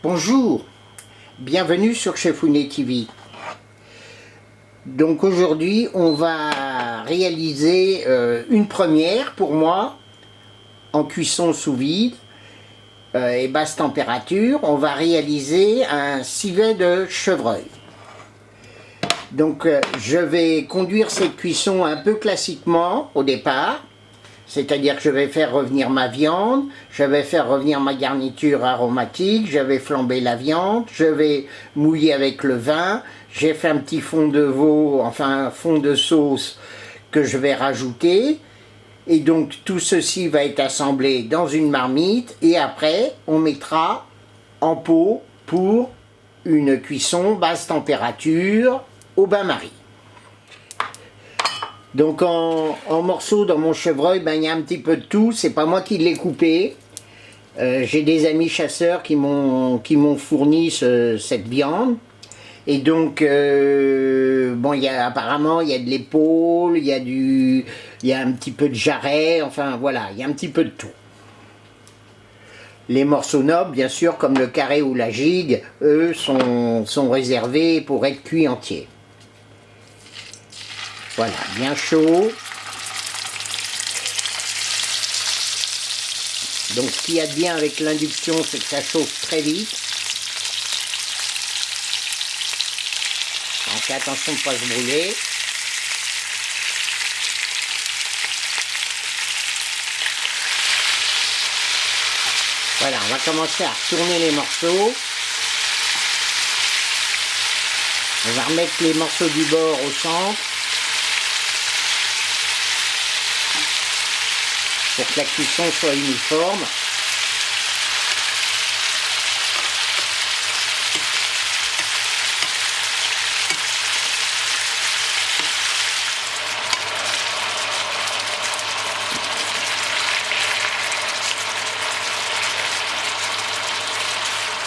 Bonjour, bienvenue sur Chefounet TV. Donc aujourd'hui on va réaliser une première pour moi en cuisson sous vide et basse température. On va réaliser un civet de chevreuil. Donc je vais conduire cette cuisson un peu classiquement au départ. C'est-à-dire que je vais faire revenir ma viande, je vais faire revenir ma garniture aromatique, je vais flamber la viande, je vais mouiller avec le vin, j'ai fait un petit fond de veau, enfin un fond de sauce que je vais rajouter. Et donc tout ceci va être assemblé dans une marmite et après on mettra en pot pour une cuisson basse température au bain-marie. Donc en morceaux dans mon chevreuil, il y a un petit peu de tout, c'est pas moi qui l'ai coupé. J'ai des amis chasseurs qui m'ont fourni cette viande. Et donc, apparemment il y a de l'épaule, il y a un petit peu de jarret, enfin voilà, il y a un petit peu de tout. Les morceaux nobles, bien sûr, comme le carré ou la gigue, eux sont réservés pour être cuits entiers. Voilà, bien chaud. Donc ce qu'il y a de bien avec l'induction, c'est que ça chauffe très vite. Donc attention de ne pas se brûler. Voilà, on va commencer à retourner les morceaux. On va remettre les morceaux du bord au centre. Pour que la cuisson soit uniforme.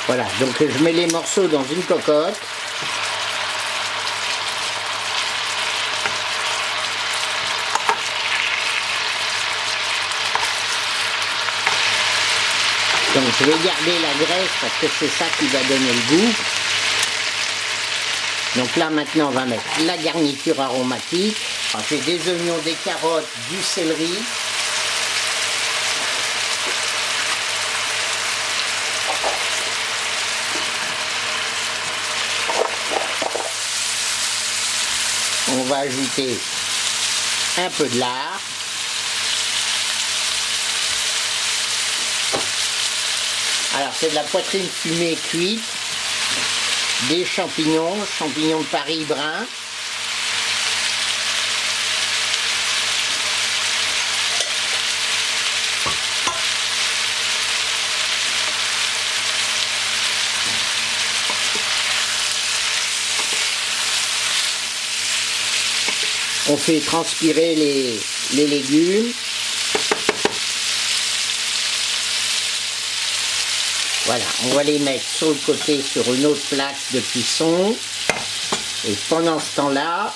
Voilà, donc je mets les morceaux dans une cocotte. Donc je vais garder la graisse parce que c'est ça qui va donner le goût. Donc là maintenant on va mettre la garniture aromatique. J'ai des oignons, des carottes, du céleri. On va ajouter un peu de lard. Alors c'est de la poitrine fumée cuite, des champignons de Paris brun, on fait transpirer les légumes. Voilà, on va les mettre sur le côté sur une autre plaque de cuisson. Et pendant ce temps-là,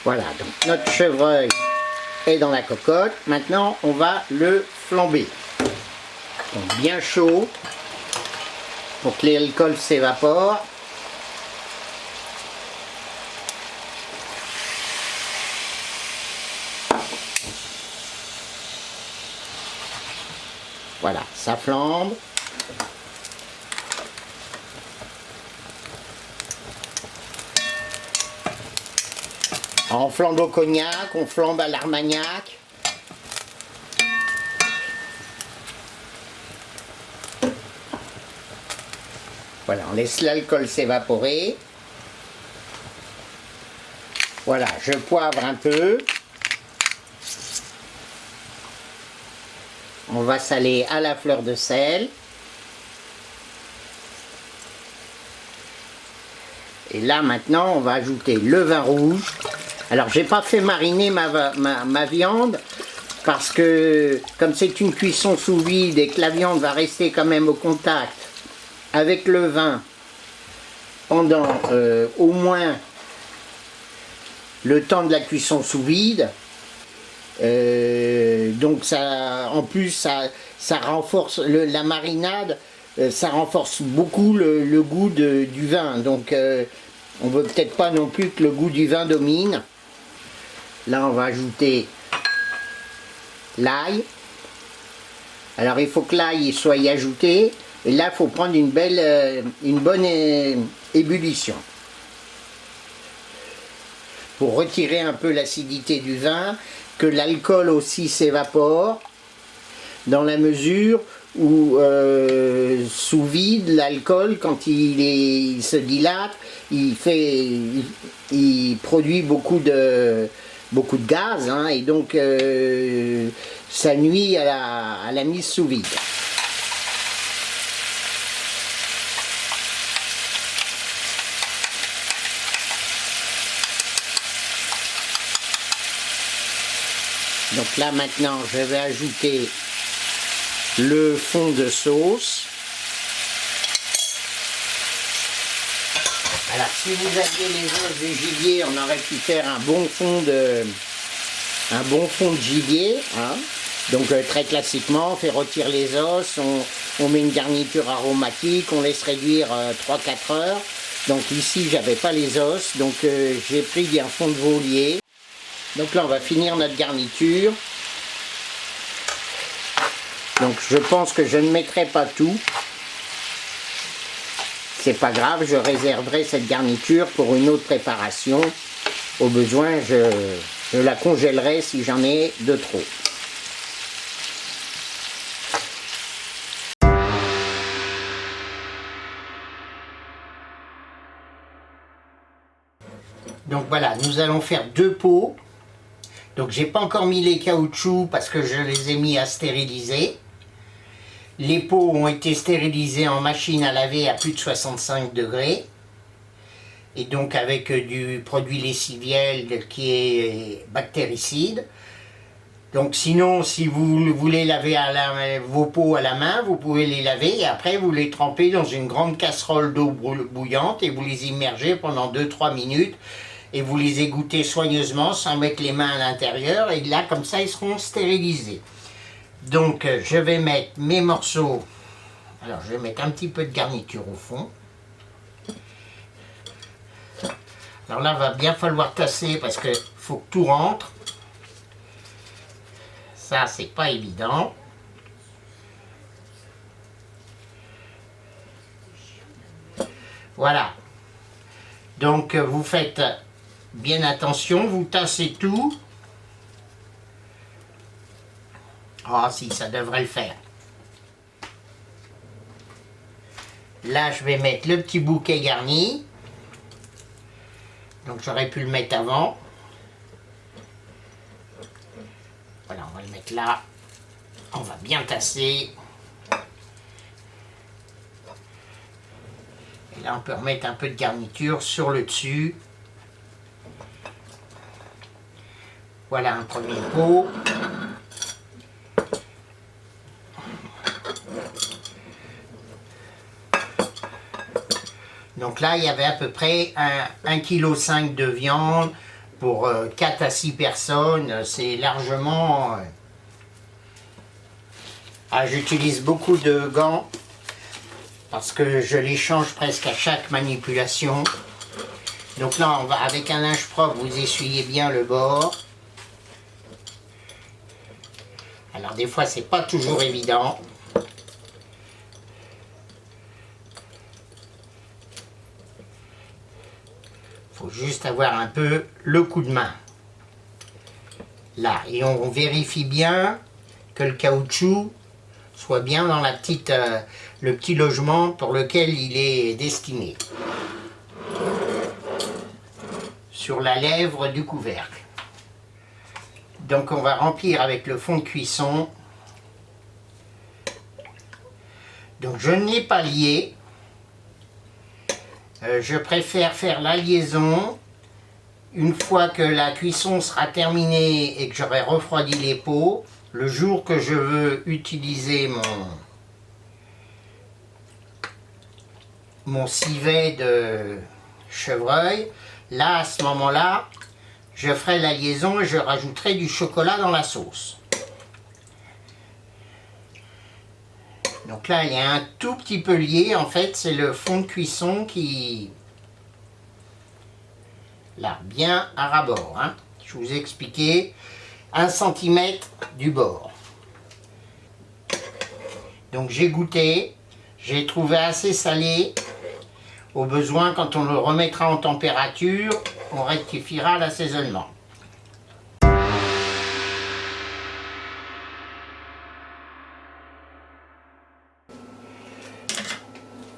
voilà, donc notre chevreuil est dans la cocotte. Maintenant, on va le flamber. Donc bien chaud pour que l'alcool s'évapore. Voilà, ça flambe. On flambe au cognac, on flambe à l'armagnac. Voilà, on laisse l'alcool s'évaporer. Voilà, je poivre un peu. On va saler à la fleur de sel. Et là maintenant on va ajouter le vin rouge. Alors j'ai pas fait mariner ma viande parce que comme c'est une cuisson sous vide et que la viande va rester quand même au contact avec le vin pendant au moins le temps de la cuisson sous vide, Donc ça, en plus, ça renforce la marinade, ça renforce beaucoup le goût du vin. Donc on ne veut peut-être pas non plus que le goût du vin domine. Là, on va ajouter l'ail. Alors il faut que l'ail soit ajouté. Et là, il faut prendre une bonne ébullition. Pour retirer un peu l'acidité du vin, que l'alcool aussi s'évapore, dans la mesure où sous vide, l'alcool, quand il se dilate, il produit beaucoup de gaz, hein, et donc ça nuit à la mise sous vide. Donc là maintenant je vais ajouter le fond de sauce. Alors si vous aviez les os de gibier, on aurait pu faire un bon fond de gibier, hein. Donc très classiquement, on fait rôtir les os, on met une garniture aromatique, on laisse réduire 3-4 heures. Donc ici j'avais pas les os, donc j'ai pris un fond de volailler. Donc là on va finir notre garniture. Donc je pense que je ne mettrai pas tout. C'est pas grave, je réserverai cette garniture pour une autre préparation. Au besoin, je la congèlerai si j'en ai de trop. Donc voilà, nous allons faire 2 pots. Donc j'ai pas encore mis les caoutchoucs parce que je les ai mis à stériliser. Les pots ont été stérilisés en machine à laver à plus de 65 degrés. Et donc avec du produit lessiviel qui est bactéricide. Donc sinon, si vous voulez laver vos pots à la main, vous pouvez les laver et après vous les trempez dans une grande casserole d'eau bouillante et vous les immergez pendant 2-3 minutes. Et vous les égouttez soigneusement sans mettre les mains à l'intérieur. Et là, comme ça, ils seront stérilisés. Donc, je vais mettre mes morceaux. Alors, je vais mettre un petit peu de garniture au fond. Alors là, il va bien falloir tasser parce qu'il faut que tout rentre. Ça, c'est pas évident. Voilà. Donc, vous faites bien attention, vous tassez tout. Ah si, ça devrait le faire. Là, je vais mettre le petit bouquet garni. Donc, j'aurais pu le mettre avant. Voilà, on va le mettre là. On va bien tasser. Et là, on peut remettre un peu de garniture sur le dessus. Voilà un premier pot. Donc là, il y avait à peu près 1,5 kg de viande pour 4 à 6 personnes. C'est largement... Ah, j'utilise beaucoup de gants parce que je les change presque à chaque manipulation. Donc là, on va, avec un linge propre, vous essuyez bien le bord. Alors des fois, c'est pas toujours évident. Faut juste avoir un peu le coup de main. Là, et on vérifie bien que le caoutchouc soit bien dans la le petit logement pour lequel il est destiné. Sur la lèvre du couvercle. Donc on va remplir avec le fond de cuisson. Donc je ne l'ai pas lié. Je préfère faire la liaison une fois que la cuisson sera terminée et que j'aurai refroidi les pots. Le jour que je veux utiliser mon civet de chevreuil, là à ce moment-là, je ferai la liaison et je rajouterai du chocolat dans la sauce. Donc là, il est un tout petit peu lié. En fait, c'est le fond de cuisson qui... Là, bien à ras-bord. Hein. Je vous ai expliqué 1 cm du bord. Donc j'ai goûté. J'ai trouvé assez salé. Au besoin, quand on le remettra en température, on rectifiera l'assaisonnement.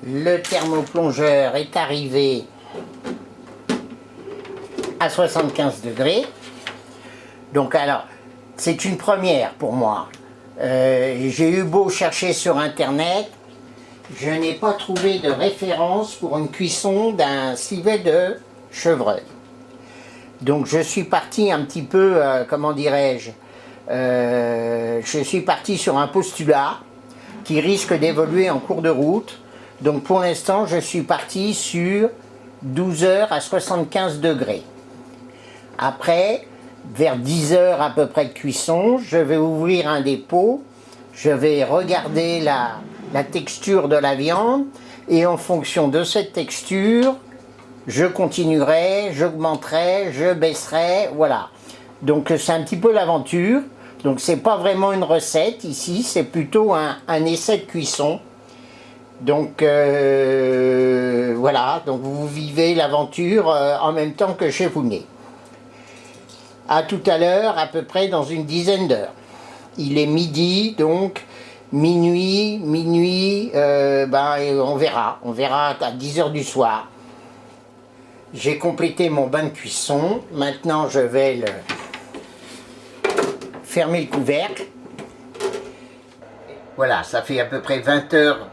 Le thermoplongeur est arrivé à 75 degrés. Donc alors, c'est une première pour moi. J'ai eu beau chercher sur internet, je n'ai pas trouvé de référence pour une cuisson d'un civet de chevreuil. Donc je suis parti un petit peu, comment dirais-je, je suis parti sur un postulat qui risque d'évoluer en cours de route. Donc pour l'instant, je suis parti sur 12 heures à 75 degrés. Après, vers 10 heures à peu près de cuisson, je vais ouvrir un des pots, je vais regarder la texture de la viande et en fonction de cette texture, je continuerai, j'augmenterai, je baisserai, voilà. Donc c'est un petit peu l'aventure. Donc c'est pas vraiment une recette ici, c'est plutôt un essai de cuisson. Donc voilà, donc vous vivez l'aventure en même temps que chez Founé. À tout à l'heure, à peu près dans une dizaine d'heures. Il est midi, donc minuit, on verra à 10 heures du soir. J'ai complété mon bain de cuisson, maintenant je vais fermer le couvercle. Voilà, ça fait à peu près 20 heures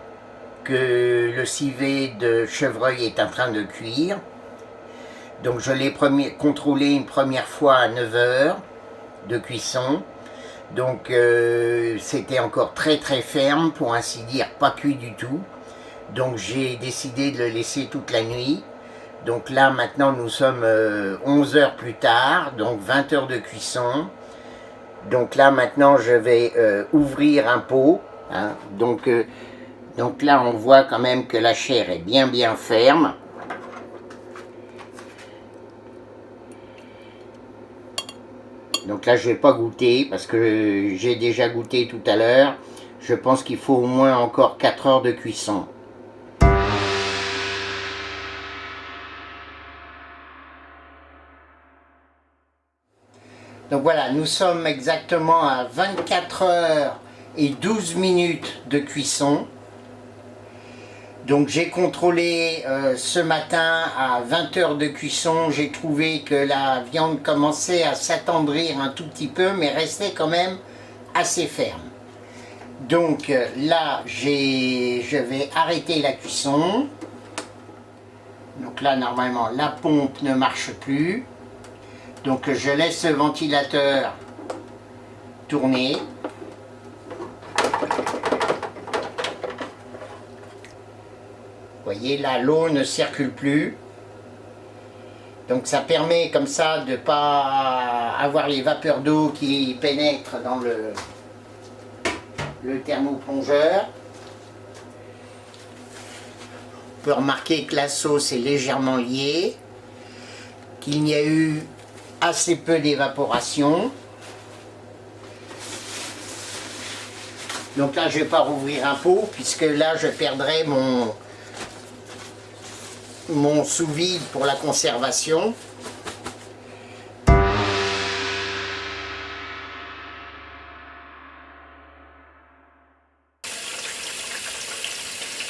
que le civet de chevreuil est en train de cuire. Donc je l'ai contrôlé une première fois à 9 heures de cuisson. Donc c'était encore très ferme, pour ainsi dire, pas cuit du tout. Donc j'ai décidé de le laisser toute la nuit. Donc là maintenant nous sommes 11 heures plus tard, donc 20 heures de cuisson. Donc là maintenant je vais ouvrir un pot. Hein. Donc là on voit quand même que la chair est bien ferme. Donc là je ne vais pas goûter parce que j'ai déjà goûté tout à l'heure. Je pense qu'il faut au moins encore 4 heures de cuisson. Donc voilà, nous sommes exactement à 24 heures et 12 minutes de cuisson. Donc j'ai contrôlé ce matin à 20 heures de cuisson, j'ai trouvé que la viande commençait à s'attendrir un tout petit peu, mais restait quand même assez ferme. Donc là, je vais arrêter la cuisson. Donc là, normalement, la pompe ne marche plus. Donc je laisse le ventilateur tourner. Vous voyez, là, l'eau ne circule plus. Donc ça permet comme ça de ne pas avoir les vapeurs d'eau qui pénètrent dans le thermoplongeur. On peut remarquer que la sauce est légèrement liée, qu'il y a eu assez peu d'évaporation. Donc là, je ne vais pas rouvrir un pot, puisque là, je perdrai mon sous-vide pour la conservation.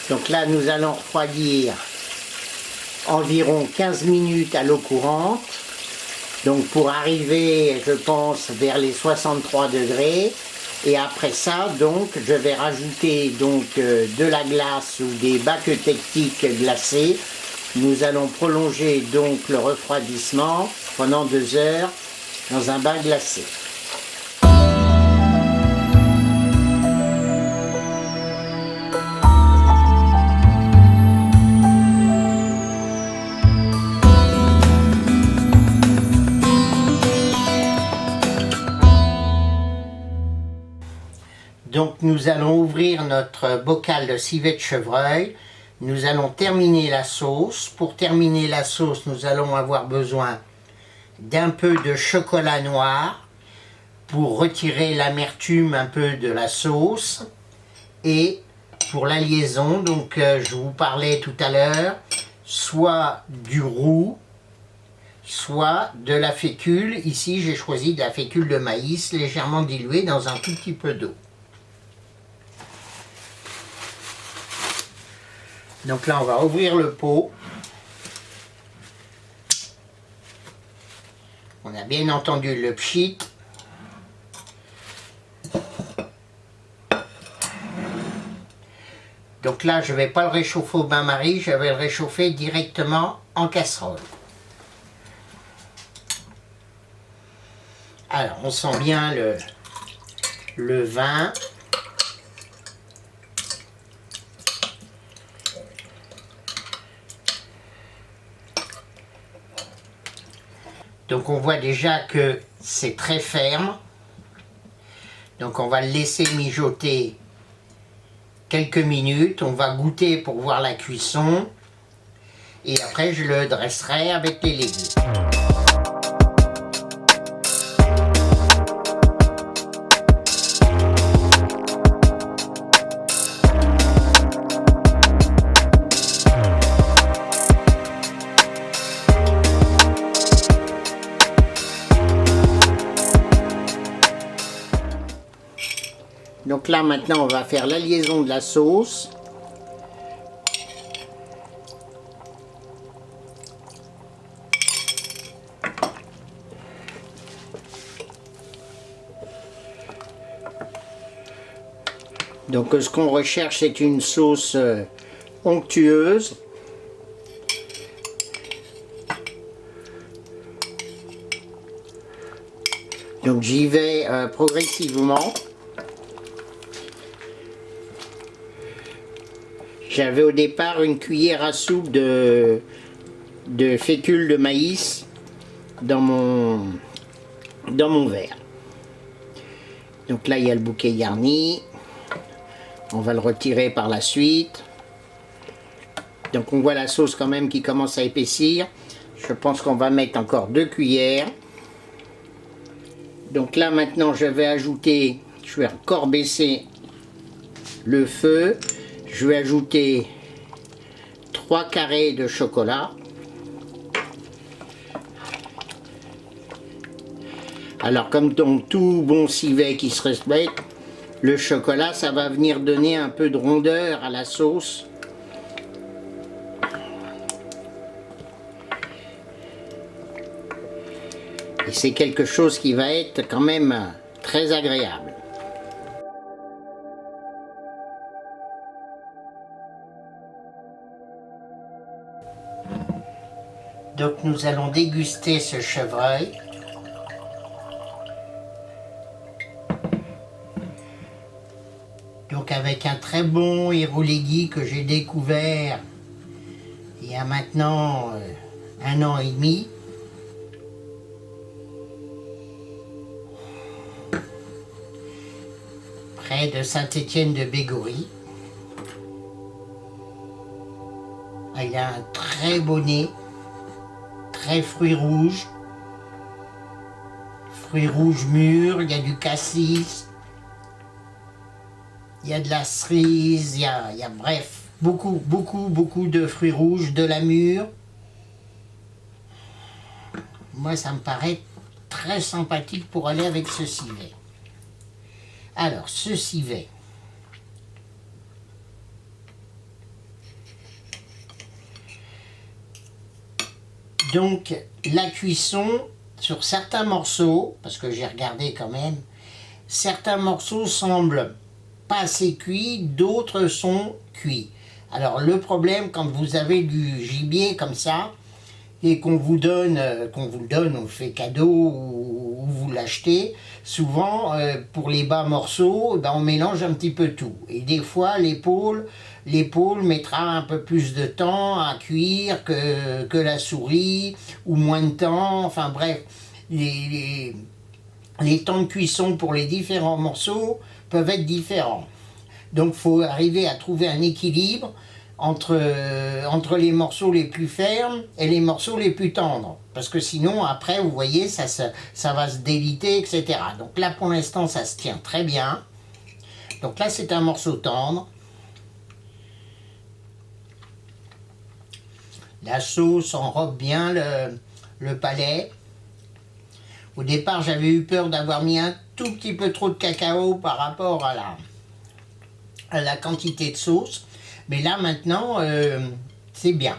Donc là, nous allons refroidir environ 15 minutes à l'eau courante. Donc pour arriver, je pense, vers les 63 degrés. Et après ça, donc, je vais rajouter donc, de la glace ou des bacs tectiques glacés. Nous allons prolonger donc le refroidissement pendant 2 heures dans un bain glacé. Donc nous allons ouvrir notre bocal de civet de chevreuil. Nous allons terminer la sauce. Pour terminer la sauce, nous allons avoir besoin d'un peu de chocolat noir pour retirer l'amertume un peu de la sauce. Et pour la liaison, donc je vous parlais tout à l'heure, soit du roux, soit de la fécule. Ici, j'ai choisi de la fécule de maïs légèrement diluée dans un tout petit peu d'eau. Donc là, on va ouvrir le pot. On a bien entendu le pchit. Donc là, je ne vais pas le réchauffer au bain-marie, je vais le réchauffer directement en casserole. Alors, on sent bien le vin. Donc on voit déjà que c'est très ferme. Donc on va le laisser mijoter quelques minutes. On va goûter pour voir la cuisson. Et après je le dresserai avec les légumes. Donc là maintenant on va faire la liaison de la sauce. Donc ce qu'on recherche c'est une sauce onctueuse. Donc j'y vais progressivement. J'avais au départ une cuillère à soupe de fécule de maïs dans mon verre. Donc là il y a le bouquet garni. On va le retirer par la suite. Donc on voit la sauce quand même qui commence à épaissir. Je pense qu'on va mettre encore 2 cuillères. Donc là maintenant je vais ajouter, je vais encore baisser le feu. Je vais ajouter 3 carrés de chocolat. Alors comme dans tout bon civet qui se respecte, le chocolat ça va venir donner un peu de rondeur à la sauce. Et c'est quelque chose qui va être quand même très agréable. Donc nous allons déguster ce chevreuil. Donc avec un très bon Irouléguy que j'ai découvert il y a maintenant 1 an et demi. Près de Saint-Étienne-de-Bégorry. Il a un très beau nez. Très fruits rouges mûrs, il y a du cassis, il y a de la cerise, il y a bref, beaucoup de fruits rouges, de la mûre. Moi ça me paraît très sympathique pour aller avec ce civet. Alors ce civet, donc la cuisson sur certains morceaux, parce que j'ai regardé quand même, certains morceaux semblent pas assez cuits, d'autres sont cuits. Alors le problème quand vous avez du gibier comme ça, et qu'on vous donne, on le fait cadeau ou vous l'achetez, souvent pour les bas morceaux, on mélange un petit peu tout. Et des fois l'épaule mettra un peu plus de temps à cuire que la souris, ou moins de temps, enfin bref. les temps de cuisson pour les différents morceaux peuvent être différents. Donc il faut arriver à trouver un équilibre entre les morceaux les plus fermes et les morceaux les plus tendres. Parce que sinon, après, vous voyez, ça va se déliter, etc. Donc là, pour l'instant, ça se tient très bien. Donc là, c'est un morceau tendre. La sauce enrobe bien le palais. Au départ, j'avais eu peur d'avoir mis un tout petit peu trop de cacao par rapport à la quantité de sauce. Mais là, maintenant, c'est bien.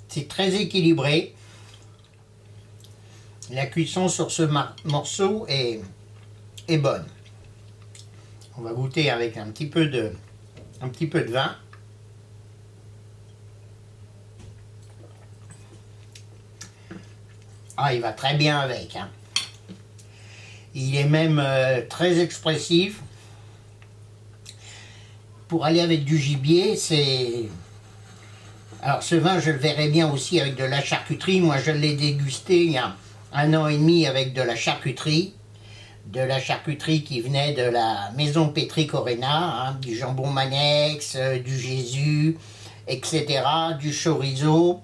C'est très équilibré. La cuisson sur ce morceau est bonne. On va goûter avec un petit peu de vin. Ah, il va très bien avec. Hein. Il est même très expressif. Pour aller avec du gibier, c'est... Alors ce vin, je le verrais bien aussi avec de la charcuterie. Moi, je l'ai dégusté il y a 1 an et demi avec de la charcuterie. De la charcuterie qui venait de la maison Petri-Corena, hein, du jambon Manex, du Jésus, etc., du chorizo,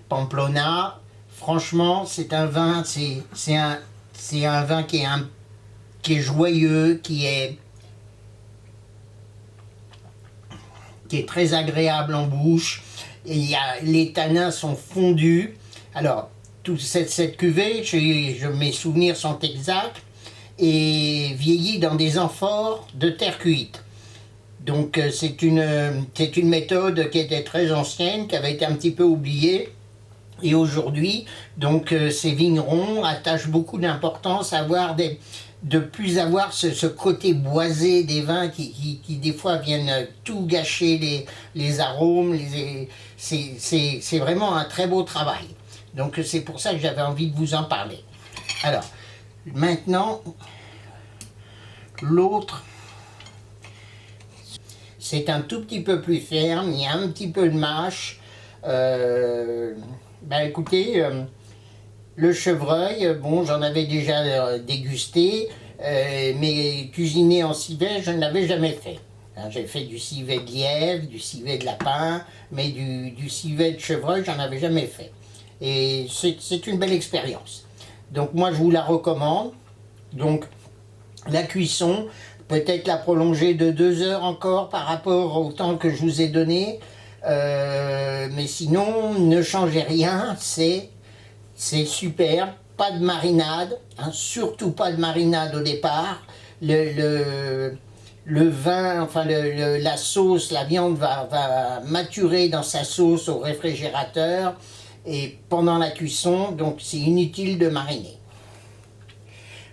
Pamplona. Franchement, c'est un vin, c'est un vin qui est joyeux, qui est très agréable en bouche. Et les tanins sont fondus. Alors, toute cette cuvée, mes souvenirs sont exacts, et vieillie dans des amphores de terre cuite. Donc c'est une méthode qui était très ancienne, qui avait été un petit peu oubliée. Et aujourd'hui, donc ces vignerons attachent beaucoup d'importance à plus avoir ce côté boisé des vins qui des fois viennent tout gâcher les arômes. C'est vraiment un très beau travail. Donc c'est pour ça que j'avais envie de vous en parler. Alors, maintenant, l'autre, c'est un tout petit peu plus ferme, il y a un petit peu de mâche. Écoutez, le chevreuil, bon, j'en avais déjà dégusté, mais cuisiner en civet, je ne l'avais jamais fait. Hein, j'ai fait du civet de lièvre, du civet de lapin, mais du civet de chevreuil, j'en avais jamais fait. Et c'est une belle expérience. Donc moi, je vous la recommande. Donc, la cuisson, peut-être la prolonger de 2 heures encore par rapport au temps que je vous ai donné. Mais sinon, ne changez rien, c'est super. Pas de marinade, hein, surtout pas de marinade au départ. Le vin, enfin la sauce, la viande va maturer dans sa sauce au réfrigérateur et pendant la cuisson, donc c'est inutile de mariner.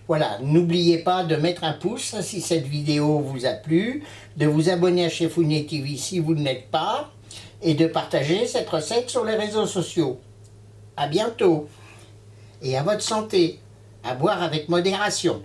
Voilà, n'oubliez pas de mettre un pouce si cette vidéo vous a plu, de vous abonner à Chef Fouinier TV si vous ne l'êtes pas, et de partager cette recette sur les réseaux sociaux. À bientôt, et à votre santé, à boire avec modération.